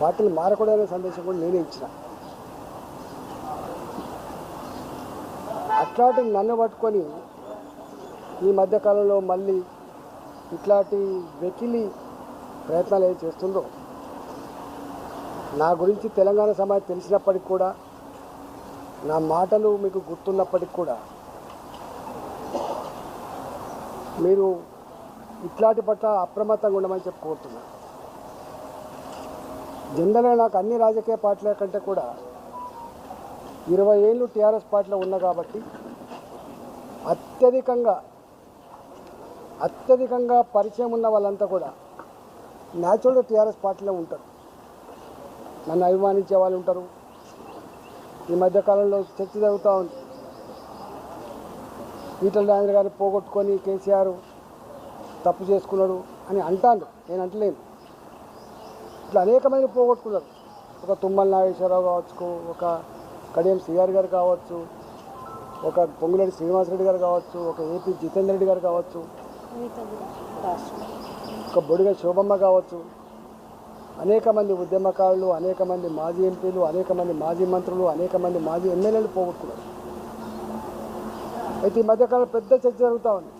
పార్టీలు మారకూడదనే సందేశం కూడా నేనే ఇచ్చిన. అట్లాంటి నన్ను పట్టుకొని ఈ మధ్యకాలంలో మళ్ళీ ఇట్లాంటి వెకిలి ప్రయత్నాలు ఏం చేస్తుందో, నా గురించి తెలంగాణ సమాజం తెలిసినప్పటికి కూడా, నా మాటలు మీకు గుర్తున్నప్పటికి కూడా మీరు ఇట్లాంటి పట్ల అప్రమత్తంగా ఉండమని చెప్పి కోరుతున్నా. జనరల్గా నాకు అన్ని రాజకీయ పార్టీల కంటే కూడా 20 ఏళ్ళు టీఆర్ఎస్ పార్టీలో ఉన్నా కాబట్టి అత్యధికంగా పరిచయం ఉన్న వాళ్ళంతా కూడా న్యాచురల్గా టీఆర్ఎస్ పార్టీలో ఉంటారు. నన్ను అభిమానించే వాళ్ళు ఉంటారు. ఈ మధ్యకాలంలో చర్చ జరుగుతూ ఉంది, ఈటల రాజేంద్ర గారిని పోగొట్టుకొని కేసీఆర్ తప్పు చేసుకున్నాడు అని అంటాను. నేను అంటలేను. ఇట్లా అనేక మంది పోగొట్టుకున్నారు. ఒక తుమ్మల నాగేశ్వరరావు కావచ్చు, ఒక కడియం సిఆర్ గారు కావచ్చు, ఒక పొంగులేటి శ్రీనివాసరెడ్డి గారు కావచ్చు, ఒక ఏపీ జితేందర్ రెడ్డి గారు కావచ్చు, ఒక బొడిగ శోభమ్మ కావచ్చు, అనేక మంది ఉద్యమకారులు, అనేక మంది మాజీ ఎంపీలు, అనేక మంది మాజీ మంత్రులు, అనేక మంది మాజీ ఎమ్మెల్యేలు పోగొట్టుకున్నారు. అయితే ఈ మధ్యకాలం పెద్ద చర్చ జరుగుతూ ఉంది.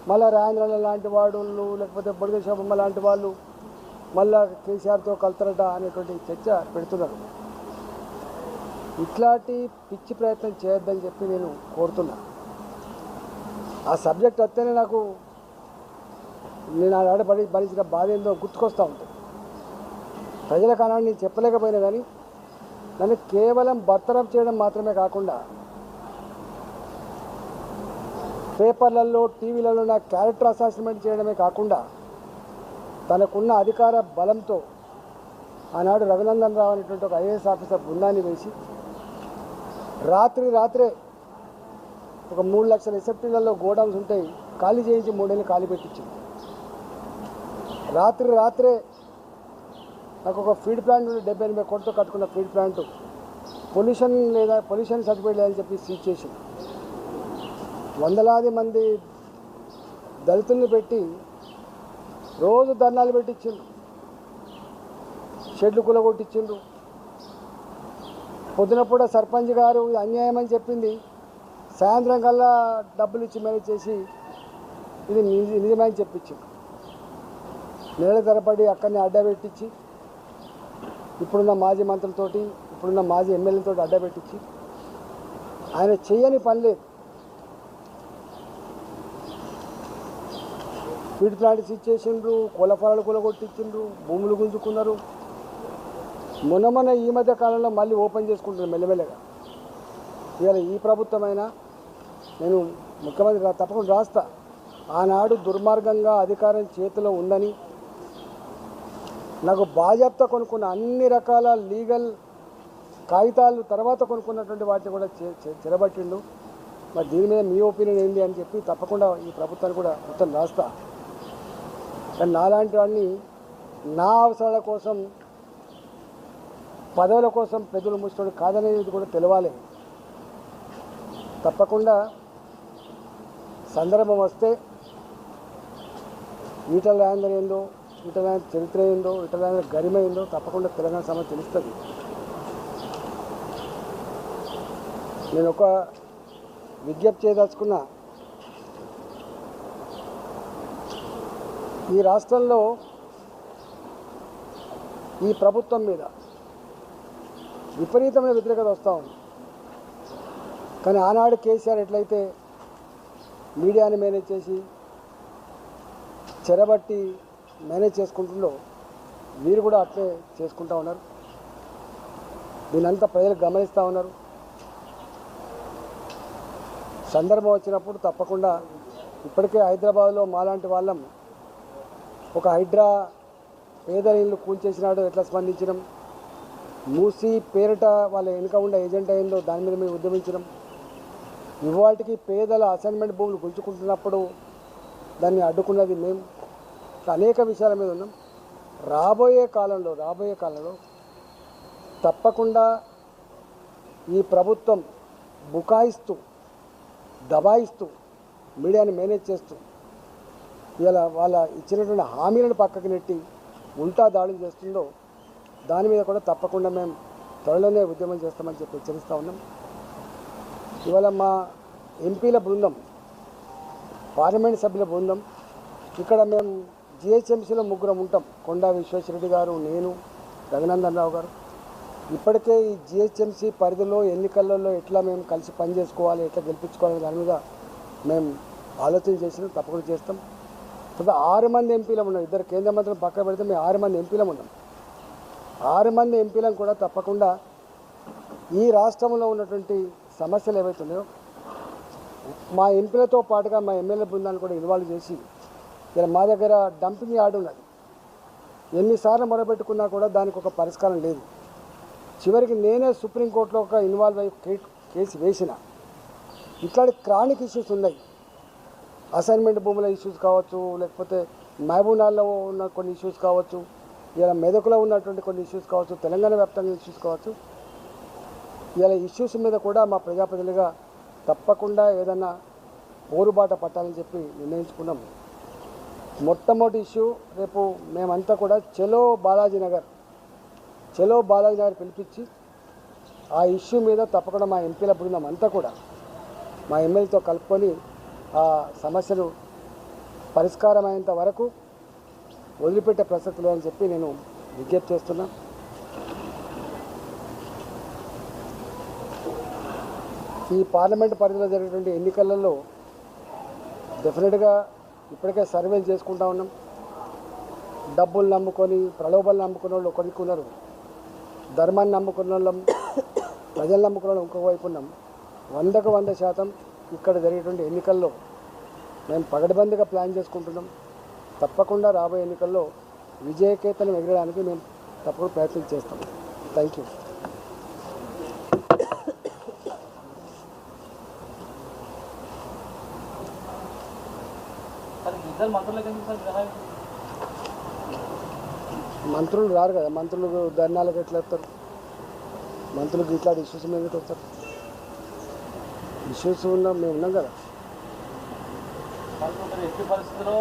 మళ్ళీ రాజేంద్ర లాంటి వాళ్ళు, లేకపోతే బొడిగ శోభమ్మ లాంటి వాళ్ళు మళ్ళా కేసీఆర్తో కలుతారట అనేటువంటి చర్చ పెడుతున్నారు. ఇట్లాంటి పిచ్చి ప్రయత్నం చేయొద్దని చెప్పి నేను కోరుతున్నా. ఆ సబ్జెక్ట్ వస్తేనే నేను ఆడబడి భరించిన బాధ ఏందో గుర్తుకొస్తూ ఉంటుంది. ప్రజల కారణాన్ని నేను చెప్పలేకపోయినా కానీ నన్ను కేవలం బర్తరఫ్ చేయడం మాత్రమే కాకుండా పేపర్లలో, టీవీలలో నా క్యారెక్టర్ అసాసిన్మెంట్ చేయడమే కాకుండా తనకున్న అధికార బలంతో ఆనాడు రఘునందన్ రావు అనేటువంటి ఒక ఐఏఎస్ ఆఫీసర్ బృందాన్ని వేసి రాత్రే ఒక 3 లక్షల ఎస్ఎఫ్టీలలో గోడౌన్స్ ఉంటాయి, ఖాళీ చేయించి 3 ఏళ్ళు ఖాళీ పెట్టించింది. రాత్రే నాకు ఒక ఫీడ్ ప్లాంట్ నుండి 78 కోట్లతో కట్టుకున్న ఫీడ్ ప్లాంట్ పొల్యూషన్ సర్టిఫికేట్ లేదని చెప్పి సీజ్ చేసింది. వందలాది మంది దళితుల్ని పెట్టి రోజు ధర్నాలు పెట్టించిండ్రు, షెడ్లు కూలగొట్టించిండ్రు. పొద్దున పూట సర్పంచ్ గారు అన్యాయం అని చెప్పింది, సాయంత్రం కల్లా డబ్బులు ఇచ్చి మేనేజ్ చేసి ఇది నిజమని చెప్పించింది. నెలల తరబడి అక్కడిని అడ్డబెట్టించి ఇప్పుడున్న మాజీ మంత్రులతోటి, ఇప్పుడున్న మాజీ ఎమ్మెల్యేలతో అడ్డబెట్టించి ఆయన చేయని పని లేదు. ఫీడ్ ప్లాంట్స్ ఇచ్చేసిండ్రు, కోళ్ళ ఫారాలు కూలగొట్టించిండ్రు, భూములు గుంజుకున్నారు. మొన్న ఈ మధ్య కాలంలో మళ్ళీ ఓపెన్ చేసుకుంటున్నారు మెల్లమెల్లగా. ఇవాళ ఈ ప్రభుత్వమైనా నేను ముఖ్యమంత్రి తప్పకుండా రాస్తా, ఆనాడు దుర్మార్గంగా అధికారం చేతిలో ఉందని నాకు బాధ్యత కొనుక్కున్న అన్ని రకాల లీగల్ కాగితాలు తర్వాత కొనుక్కున్నటువంటి వాటిని కూడా చెరబట్టిండు. మరి దీని మీద మీ ఒపీనియన్ ఏంటి అని చెప్పి తప్పకుండా ఈ ప్రభుత్వాన్ని కూడా మొత్తం రాస్తా. కానీ నాలాంటి వాడిని నా అవసరాల కోసం, పదవుల కోసం ప్రజలు ముష్టోడు కాదనేది కూడా తెలవాలి. తప్పకుండా సందర్భం వస్తే ఈటల రాజేందర్ ఏందో, ఈటల రాజేందర్ చరిత్ర ఏందో, ఈటల రాజేందర్ గరిమ ఏందో తప్పకుండా తెలంగాణ సమాజం తెలుస్తుంది. నేను ఒక విజ్ఞప్తి చేయదలుచుకున్నా. ఈ రాష్ట్రంలో ఈ ప్రభుత్వం మీద విపరీతమైన వ్యతిరేకత వస్తూ ఉంది. కానీ ఆనాడు కేసీఆర్ ఎట్లయితే మీడియాని మేనేజ్ చేసి చెరబట్టి మేనేజ్ చేసుకుంటుందో వీరు కూడా అట్లే చేసుకుంటూ ఉన్నారు. దీనంతా ప్రజలు గమనిస్తూ ఉన్నారు. సందర్భం వచ్చినప్పుడు తప్పకుండా ఇప్పటికే హైదరాబాద్లో మాలాంటి వాళ్ళం ఒక హైడ్రా పేదల ఇల్లు కూల్చేసినాడు ఎట్లా స్పందించడం, మూసి పేరిట వాళ్ళ వెనుక ఉండే ఏజెంట్ అయిందో దాని మీద మేము ఉద్యమించడం, ఇవాటికి పేదల అసైన్మెంట్ భూములు గుంజుకుంటున్నప్పుడు దాన్ని అడ్డుకున్నది మేము. అనేక విషయాల మీద ఉన్నాం. రాబోయే కాలంలో తప్పకుండా ఈ ప్రభుత్వం బుకాయిస్తూ దబాయిస్తూ మీడియాని మేనేజ్ చేస్తూ ఇలా వాళ్ళ ఇచ్చినటువంటి హామీలను పక్కకు నెట్టి ఉల్టా దాడులు చేస్తుందో దాని మీద కూడా తప్పకుండా మేము త్వరలోనే ఉద్యమం చేస్తామని చెప్పి హెచ్చరిస్తూ ఉన్నాం. ఇవాళ మా ఎంపీల బృందం, పార్లమెంట్ సభ్యుల బృందం ఇక్కడ మేము జిహెచ్ఎంసీలో ముగ్గురం ఉంటాం. కొండా విశ్వేశ్వరరెడ్డి గారు, నేను, రఘునందన్ రావు గారు. ఇప్పటికే ఈ జిహెచ్ఎంసీ పరిధిలో ఎన్నికలలో ఎట్లా మేము కలిసి పనిచేసుకోవాలి, ఎట్లా గెలిపించుకోవాలి దాని మీద మేము ఆలోచన చేసినాం. తప్పకుండా చేస్తాం. తర్వాత 6 మంది ఎంపీలం ఉన్నాం. 2 కేంద్ర మంత్రులు పక్కన పెడితే మేము 6 మంది ఎంపీలం ఉన్నాం. 6 మంది ఎంపీలను కూడా తప్పకుండా ఈ రాష్ట్రంలో ఉన్నటువంటి సమస్యలు ఏవైతున్నాయో మా ఎంపీలతో పాటుగా మా ఎమ్మెల్యే బృందాన్ని కూడా ఇన్వాల్వ్ చేసి, ఇలా మా దగ్గర డంపింగ్ యార్డ్ ఉన్నది. ఎన్నిసార్లు మొరబెట్టుకున్నా కూడా దానికి ఒక పరిష్కారం లేదు. చివరికి నేనే సుప్రీంకోర్టులో ఒక ఇన్వాల్వ్ అయ్యి కేసు వేసిన. ఇట్లాంటి క్రానిక్ ఇష్యూస్ ఉన్నాయి. అసైన్మెంట్ భూముల ఇష్యూస్ కావచ్చు, లేకపోతే మహబూబ్నగర్లో ఉన్న కొన్ని ఇష్యూస్ కావచ్చు, ఇలా మెదకులో ఉన్నటువంటి కొన్ని ఇష్యూస్ కావచ్చు, తెలంగాణ వ్యాప్తంగా ఇష్యూస్ కావచ్చు. ఇలా ఇష్యూస్ మీద కూడా మా ప్రజాప్రతినిధిగా తప్పకుండా ఏదన్నా పోరుబాట పట్టాలని చెప్పి నిర్ణయించుకున్నాం. మొట్టమొదటి ఇష్యూ రేపు మేమంతా కూడా చలో బాలాజీ నగర్ పిలిపించి ఆ ఇష్యూ మీద తప్పకుండా మా ఎంపీల బృందం అంతా కూడా మా ఎమ్మెల్యేతో కలుపుకొని ఆ సమస్యను పరిష్కారం అయ్యేంత వరకు వదిలిపెట్టే ప్రసక్తి లేదని చెప్పి నేను విజ్ఞప్తి చేస్తున్నా. ఈ పార్లమెంట్ పరిధిలో జరిగేటువంటి ఎన్నికలలో డెఫినెట్గా ఇప్పటికే సర్వేలు చేసుకుంటా ఉన్నాం. డబ్బులు నమ్ముకొని, ప్రలోభాలు నమ్ముకున్న వాళ్ళు ఒకరికి ఉన్నారు, ధర్మాన్ని నమ్ముకున్న వాళ్ళం, ప్రజలు నమ్ముకున్న వాళ్ళు ఇంకొక వైపు ఉన్నాం. 100కు 100% ఇక్కడ జరిగేటువంటి ఎన్నికల్లో మేము పగడబందిగా ప్లాన్ చేసుకుంటున్నాం. తప్పకుండా రాబోయే ఎన్నికల్లో విజయకేతనం ఎగరడానికి మేము తప్పకుండా ప్రయత్నం చేస్తాం. Thank you. మంత్రులు రారు కదా, మంత్రులు ధర్నాలకు ఎట్లా వస్తారు? మంత్రులకు ఇట్లాంటి ఇష్యూస్ మీద వస్తారు. ఇష్యూస్ ఉన్నాం, మేము ఉన్నాం కదా. ఎట్టి పరిస్థితుల్లో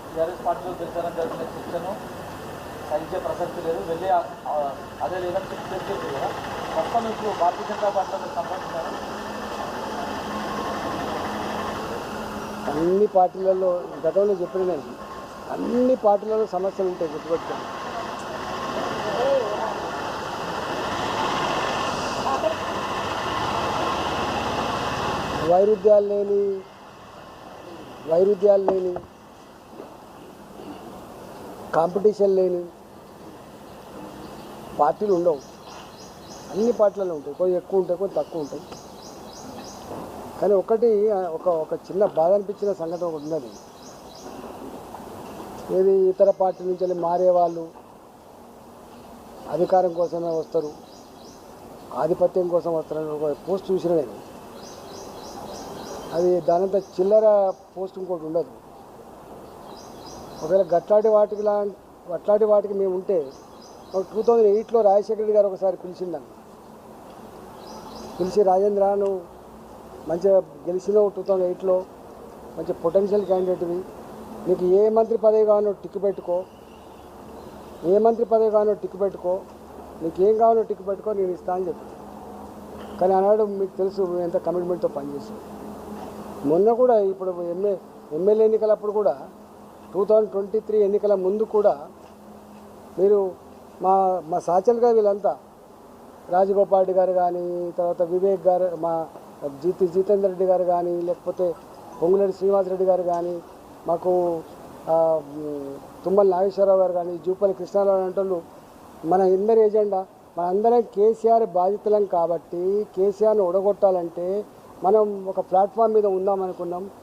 టీఆర్ఎస్ పార్టీలో గెలిచారని జరిగిన చర్చను సహించే ప్రసక్తి లేదు. వెళ్ళి అదే లేదని చెప్పి కదా మొత్తం ఇప్పుడు భారతీయ జనతా పార్టీలో సంబంధించారు. అన్ని పార్టీలలో గతంలో చెప్పిన నేను, అన్ని పార్టీలలో సమస్యలు ఉంటాయి, గుర్తుపెట్టుకోండి. వైరుధ్యాలు లేని కాంపిటీషన్ లేని పార్టీలు ఉండవు. అన్ని పార్టీలలో ఉంటాయి, కొంచెం ఎక్కువ ఉంటాయి, కొంచెం తక్కువ ఉంటాయి. కానీ ఒక చిన్న బాధ అనిపించిన సంఘటన ఒకటి ఉన్నది. ఏది ఇతర పార్టీ నుంచి వెళ్ళి మారేవాళ్ళు అధికారం కోసమే వస్తారు, ఆధిపత్యం కోసం వస్తారని ఒక పోస్ట్ చూసిన నేను. అది దానంతా చిల్లర పోస్ట్ ఇంకోటి ఉండదు. ఒకవేళ అట్లాంటి వాటికి మేము ఉంటే 2008లో రాజశేఖర రెడ్డి గారు ఒకసారి పిలిచిందని, పిలిచి రాజేంద్ర నువ్వు మంచిగా గెలిచినావు 2008లో, మంచి పొటెన్షియల్ క్యాండిడేట్వి, నీకు ఏ మంత్రి పదవి కావాలో టిక్కు పెట్టుకో, నీకు ఏం కావాలో టిక్కు పెట్టుకో, నేను ఇస్తా అని చెప్పి. కానీ ఆనాడు మీకు తెలుసు ఎంత కమిట్మెంట్తో పనిచేసాం. మొన్న కూడా ఇప్పుడు ఎమ్మెల్యే ఎన్నికలప్పుడు కూడా 2023 ఎన్నికల ముందు కూడా మీరు మా సాచలుగా వీళ్ళంతా రాజగోపాల్ రెడ్డి గారు కానీ, తర్వాత వివేక్ గారు, మా జితేందర్ రెడ్డి గారు కానీ, లేకపోతే పొంగులేటి శ్రీనివాసరెడ్డి గారు కానీ, మాకు తుమ్మల నాగేశ్వరరావు గారు కానీ, జూపల్లి కృష్ణారావు అంటూ మన అందరి ఎజెండా, మన అందరం కేసీఆర్ బాధితులం కాబట్టి కేసీఆర్ని ఓడగొట్టాలంటే మనం ఒక ప్లాట్ఫామ్ మీద ఉందామనుకున్నాం.